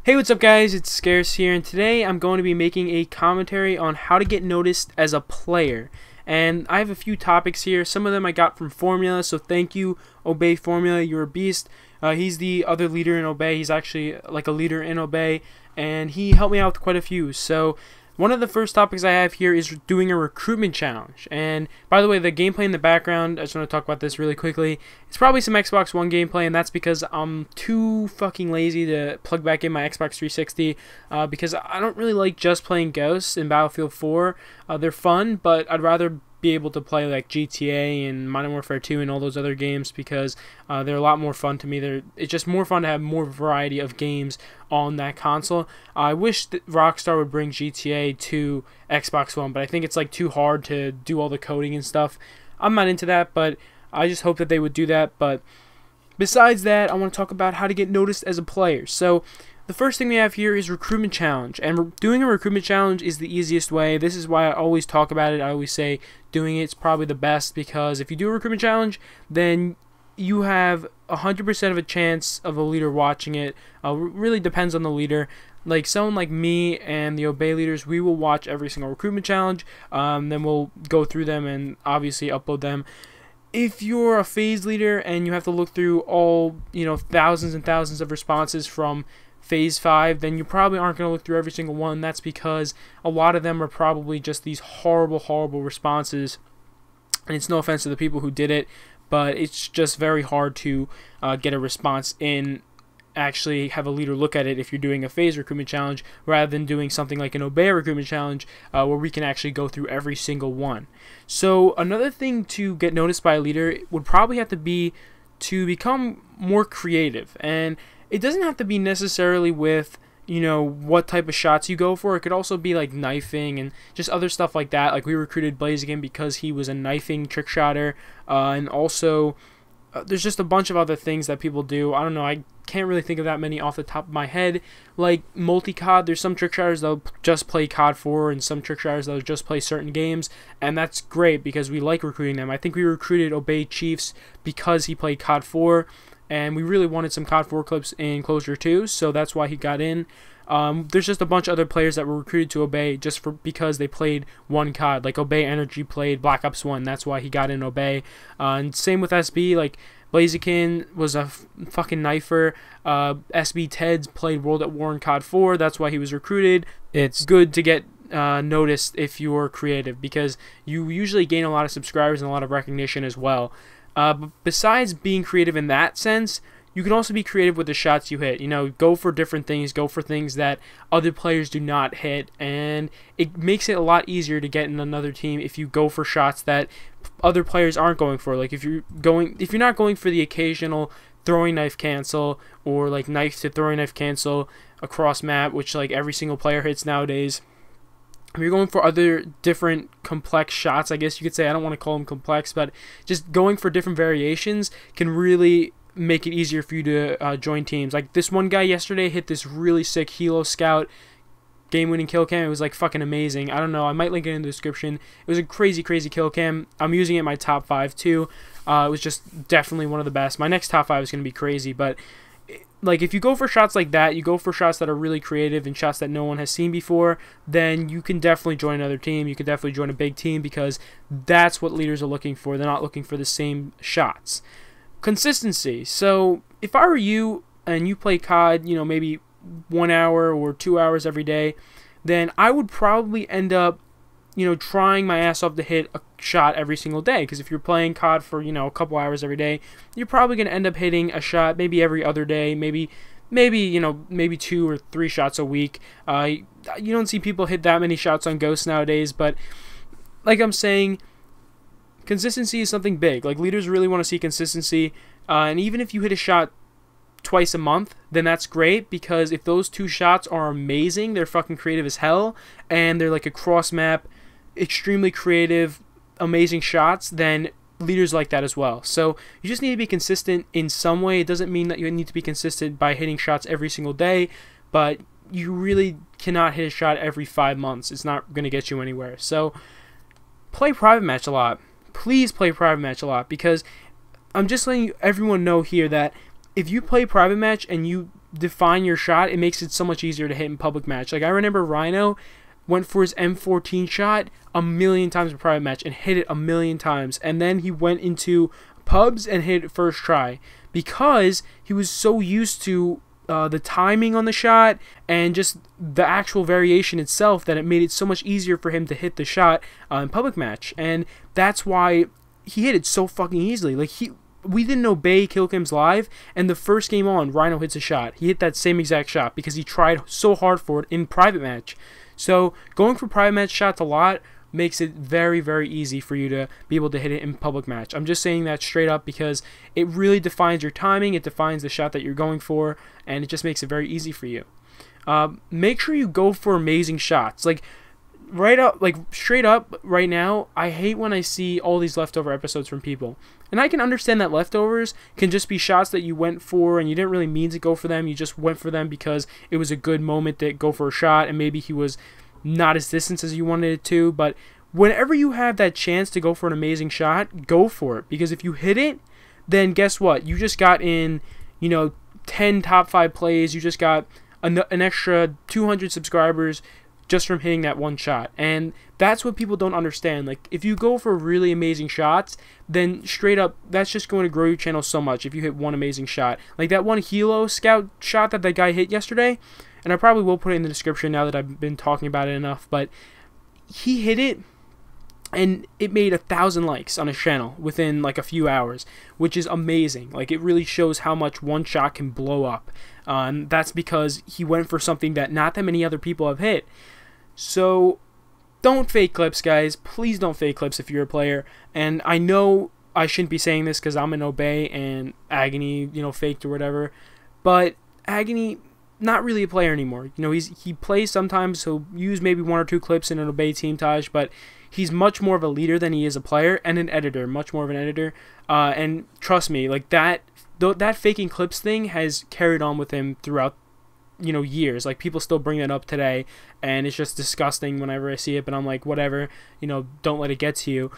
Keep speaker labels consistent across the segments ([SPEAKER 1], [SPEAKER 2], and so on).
[SPEAKER 1] Hey, what's up guys, it's Scarce here, and today I'm going to be making a commentary on how to get noticed as a player. And I have a few topics here. Some of them I got from Formula, so thank you, Obey Formula, you're a beast. He's the other leader in Obey. He's actually like a leader in Obey, and he helped me out with quite a few. So one of the first topics I have here is doing a recruitment challenge. And by the way, the gameplay in the background, I just want to talk about this really quickly. It's probably some Xbox One gameplay, and that's because I'm too fucking lazy to plug back in my Xbox 360 because I don't really like just playing Ghosts in Battlefield 4. They're fun, but I'd rather be able to play like GTA and Modern Warfare 2 and all those other games because they're a lot more fun to me. It's just more fun to have more variety of games on that console. I wish that Rockstar would bring GTA to Xbox One, but I think it's like too hard to do all the coding and stuff. I'm not into that, but I just hope that they would do that. But besides that, I want to talk about how to get noticed as a player. So the first thing we have here is recruitment challenge, and doing a recruitment challenge is the easiest way. This is why I always talk about it. I always say doing it's probably the best, because if you do a recruitment challenge, then you have 100% of a chance of a leader watching it. Really depends on the leader. Like someone like me and the Obey leaders, we will watch every single recruitment challenge. Then we'll go through them and obviously upload them. If you're a phase leader and you have to look through all, thousands and thousands of responses from Phase 5, then you probably aren't going to look through every single one. That's because a lot of them are probably just these horrible, horrible responses. And it's no offense to the people who did it, but it's just very hard to get a response in, actually have a leader look at it if you're doing a phase recruitment challenge, rather than doing something like an Obey recruitment challenge where we can actually go through every single one. So another thing to get noticed by a leader would probably have to be to become more creative. And it doesn't have to be necessarily with, what type of shots you go for. It could also be like knifing and just other stuff like that. Like we recruited Blaziken because he was a knifing trick shotter. And also, there's just a bunch of other things that people do. I don't know, I can't really think of that many off the top of my head. Like multi-COD, there's some trick shotters that'll just play COD 4 and some trick shotters that'll just play certain games. And that's great because we like recruiting them. I think we recruited Obey Chiefs because he played COD 4. And we really wanted some COD 4 clips in Closure 2, so that's why he got in. There's just a bunch of other players that were recruited to Obey just because they played one COD. Like Obey Energy played Black Ops 1, that's why he got in Obey. And same with SB, like Blaziken was a fucking knifer. SB Teds played World at War in COD 4, that's why he was recruited. It's good to get noticed if you're creative, because you usually gain a lot of subscribers and a lot of recognition as well. But besides being creative in that sense, you can also be creative with the shots you hit. Go for different things, go for things that other players do not hit, and it makes it a lot easier to get in another team if you go for shots that other players aren't going for. Like if you're not going for the occasional throwing knife cancel, or like knife to throwing knife cancel across map, which like every single player hits nowadays. If you're going for other different complex shots, I guess you could say, I don't want to call them complex, but just going for different variations can really make it easier for you to join teams. Like this one guy yesterday hit this really sick Helo Scout game-winning kill cam. It was like fucking amazing. I don't know, I might link it in the description. It was a crazy, crazy kill cam. I'm using it in my top 5 too. It was just definitely one of the best. My next top 5 is going to be crazy, but like if you go for shots like that, you go for shots that are really creative and shots that no one has seen before, then you can definitely join another team. You can definitely join a big team, because that's what leaders are looking for. They're not looking for the same shots. Consistency. So if I were you and you play COD, maybe 1 hour or 2 hours every day, then I would probably end up trying my ass off to hit a shot every single day. Because if you're playing COD for, a couple hours every day, you're probably going to end up hitting a shot maybe every other day, maybe 2 or 3 shots a week. You don't see people hit that many shots on Ghosts nowadays, but like I'm saying, consistency is something big. Like leaders really want to see consistency, and even if you hit a shot twice a month, then that's great, because if those 2 shots are amazing, they're fucking creative as hell, and they're like a cross map, extremely creative, amazing shots, then leaders like that as well. So you just need to be consistent in some way. It doesn't mean that you need to be consistent by hitting shots every single day, but you really cannot hit a shot every 5 months. It's not going to get you anywhere. So play private match a lot. Please play private match a lot, because I'm just letting everyone know here that if you play private match and you define your shot, it makes it so much easier to hit in public match. Like I remember Rhino went for his M14 shot a million times in private match and hit it a million times, and then he went into pubs and hit it first try because he was so used to the timing on the shot and just the actual variation itself that it made it so much easier for him to hit the shot in public match. And that's why he hit it so fucking easily. Like we didn't obey Killcams live, and the first game on, Rhino hits a shot. He hit that same exact shot because he tried so hard for it in private match. So going for private match shots a lot makes it very, very easy for you to be able to hit it in public match. I'm just saying that straight up because it really defines your timing, it defines the shot that you're going for, and it just makes it very easy for you. Make sure you go for amazing shots. Like straight up right now, I hate when I see all these leftover episodes from people. And I can understand that leftovers can just be shots that you went for and you didn't really mean to go for them. You just went for them because it was a good moment to go for a shot, and maybe he was not as distant as you wanted it to. But whenever you have that chance to go for an amazing shot, go for it. Because if you hit it, then guess what? You just got in, 10 top 5 plays. You just got an extra 200 subscribers just from hitting that one shot. And that's what people don't understand. Like, if you go for really amazing shots, then straight up, that's just going to grow your channel so much if you hit one amazing shot. Like that one Hilo Scout shot that guy hit yesterday, and I probably will put it in the description now that I've been talking about it enough, but he hit it, and it made 1,000 likes on his channel within like a few hours, which is amazing. Like, it really shows how much one shot can blow up. And that's because he went for something that not that many other people have hit. So don't fake clips, guys. Please don't fake clips if you're a player. And I know I shouldn't be saying this because I'm an Obey and Agony, faked or whatever. But Agony, not really a player anymore. He plays sometimes. He'll use maybe 1 or 2 clips in an Obey team, Taj, but he's much more of a leader than he is a player, and an editor, much more of an editor. And trust me, like that faking clips thing has carried on with him throughout years. Like, people still bring that up today, and it's just disgusting whenever I see it, but I'm like, whatever, don't let it get to you.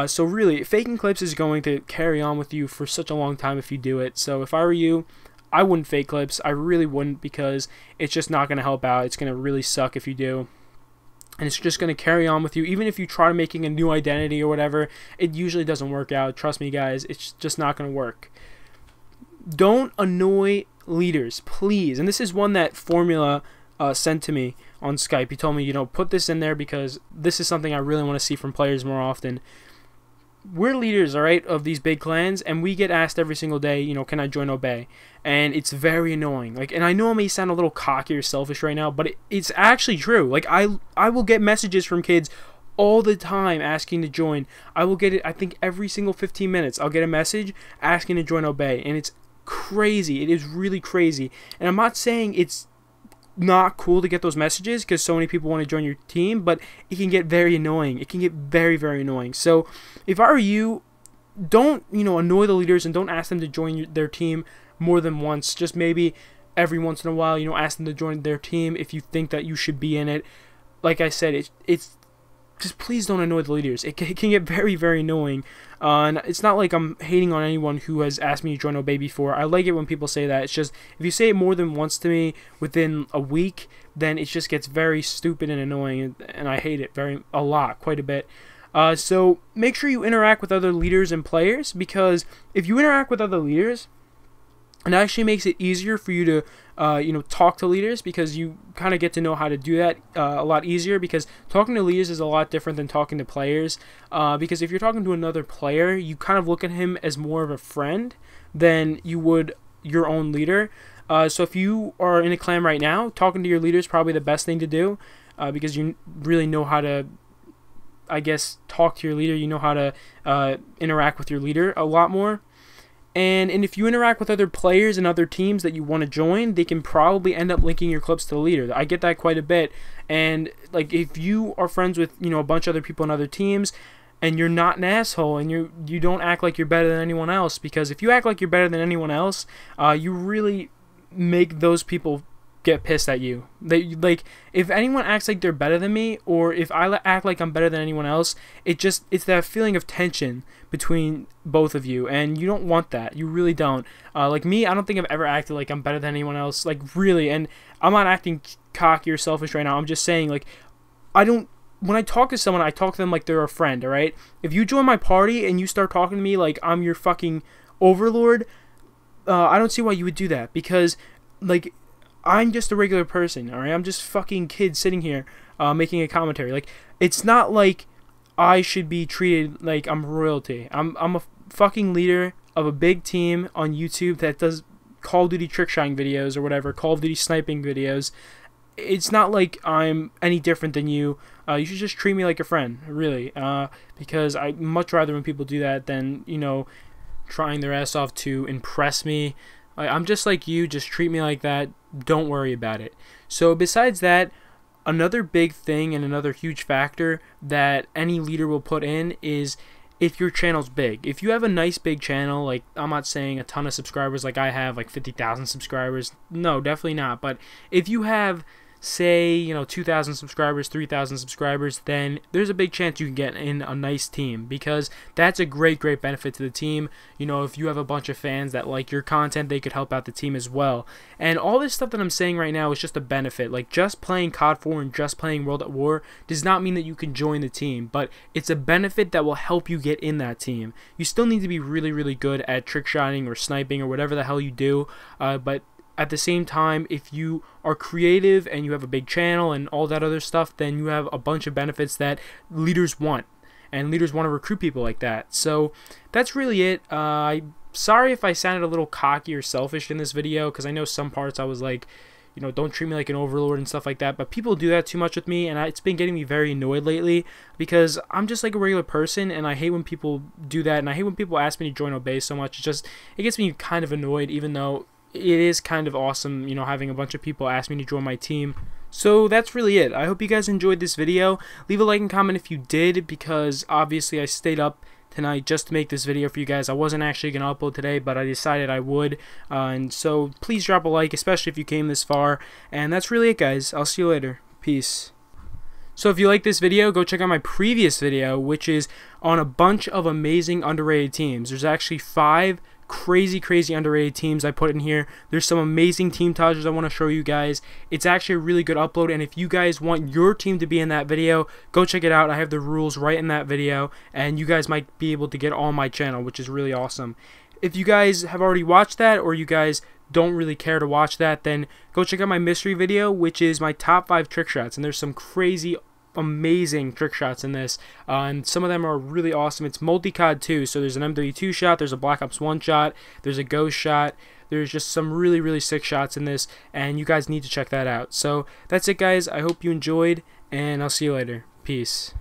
[SPEAKER 1] So really, faking clips is going to carry on with you for such a long time if you do it. So if I were you, I wouldn't fake clips. I really wouldn't, because it's just not going to help out. It's going to really suck if you do. And it's just going to carry on with you. Even if you try making a new identity or whatever, it usually doesn't work out. Trust me, guys, it's just not going to work. Don't annoy leaders, please. And this is one that Formula sent to me on Skype. He told me, put this in there because this is something I really want to see from players more often. We're leaders, all right, of these big clans, and we get asked every single day, can I join Obey? And it's very annoying. Like, and I know I may sound a little cocky or selfish right now, but it's actually true. Like, I will get messages from kids all the time asking to join. I will get it, I think, every single 15 minutes. I'll get a message asking to join Obey, and it's crazy. It is really crazy. And I'm not saying it's not cool to get those messages because so many people want to join your team, but it can get very annoying. It can get very, very annoying. So if I were you, don't annoy the leaders and don't ask them to join their team more than once. Just maybe every once in a while, ask them to join their team if you think that you should be in it. Like I said, it's just, please don't annoy the leaders. It can get very, very annoying. And it's not like I'm hating on anyone who has asked me to join Obey before. I like it when people say that. It's just, if you say it more than once to me within a week, then it just gets very stupid and annoying, and I hate it quite a bit. So make sure you interact with other leaders and players, because if you interact with other leaders, it actually makes it easier for you to talk to leaders, because you kind of get to know how to do that a lot easier, because talking to leaders is a lot different than talking to players, because if you're talking to another player, you kind of look at him as more of a friend than you would your own leader. So if you are in a clan right now, talking to your leader is probably the best thing to do, because you really know how to, I guess, talk to your leader. You know how to interact with your leader a lot more. And if you interact with other players and other teams that you want to join, they can probably end up linking your clips to the leader. I get that quite a bit. And like, if you are friends with a bunch of other people on other teams, and you're not an asshole, and you don't act like you're better than anyone else, because if you act like you're better than anyone else, you really make those people get pissed at you. Like, if anyone acts like they're better than me, or if I act like I'm better than anyone else, it's that feeling of tension between both of you, and you don't want that. You really don't. Like me, I don't think I've ever acted like I'm better than anyone else, like really. And I'm not acting cocky or selfish right now. I'm just saying, like, when I talk to someone, I talk to them like they're a friend, alright? If you join my party and you start talking to me like I'm your fucking overlord, I don't see why you would do that, because, like, I'm just a regular person, alright? I'm just fucking kid sitting here making a commentary. Like, it's not like I should be treated like I'm royalty. I'm a fucking leader of a big team on YouTube that does Call of Duty trick shotting videos or whatever, Call of Duty sniping videos. It's not like I'm any different than you. You should just treat me like a friend, really, because I much rather when people do that than, you know, trying their ass off to impress me. I'm just like you. Just treat me like that. Don't worry about it. So besides that, another big thing and another huge factor that any leader will put in is if your channel's big. If you have a nice big channel, like, I'm not saying a ton of subscribers like I have, like 50,000 subscribers. No, definitely not. But if you have, say, you know, 2,000 subscribers, 3,000 subscribers, then there's a big chance you can get in a nice team, because that's a great benefit to the team. You know, if you have a bunch of fans that like your content, they could help out the team as well. And all this stuff that I'm saying right now is just a benefit. Like, just playing COD 4 and just playing World at War does not mean that you can join the team, but it's a benefit that will help you get in that team. You still need to be really good at trick shotting or sniping or whatever the hell you do, but at the same time, if you are creative and you have a big channel and all that other stuff, then you have a bunch of benefits that leaders want, and leaders want to recruit people like that. So that's really it. Sorry if I sounded a little cocky or selfish in this video, because I know some parts I was like, you know, don't treat me like an overlord and stuff like that, but people do that too much with me, and it's been getting me very annoyed lately, because I'm just like a regular person, and I hate when people do that, and I hate when people ask me to join Obey so much. It gets me kind of annoyed, even though it is kind of awesome, you know, having a bunch of people ask me to join my team. So that's really it. I hope you guys enjoyed this video. Leave a like and comment if you did, because obviously I stayed up tonight just to make this video for you guys. I wasn't actually going to upload today, but I decided I would. And so please drop a like, especially if you came this far. And that's really it, guys. I'll see you later. Peace. So if you like this video, go check out my previous video, which is on a bunch of amazing underrated teams. There's actually 5 crazy underrated teams I put in here. There's some amazing team tages I want to show you guys. It's actually a really good upload, and if you guys want your team to be in that video, go check it out. I have the rules right in that video, and you guys might be able to get on my channel, which is really awesome. If you guys have already watched that, or you guys don't really care to watch that, then go check out my mystery video, which is my top 5 trick shots, and there's some crazy amazing trick shots in this, and some of them are really awesome. It's multi-COD too, so there's an MW2 shot, there's a Black Ops 1 shot, there's a Ghost shot, there's just some really sick shots in this, and you guys need to check that out. So that's it, guys. I hope you enjoyed, and I'll see you later. Peace.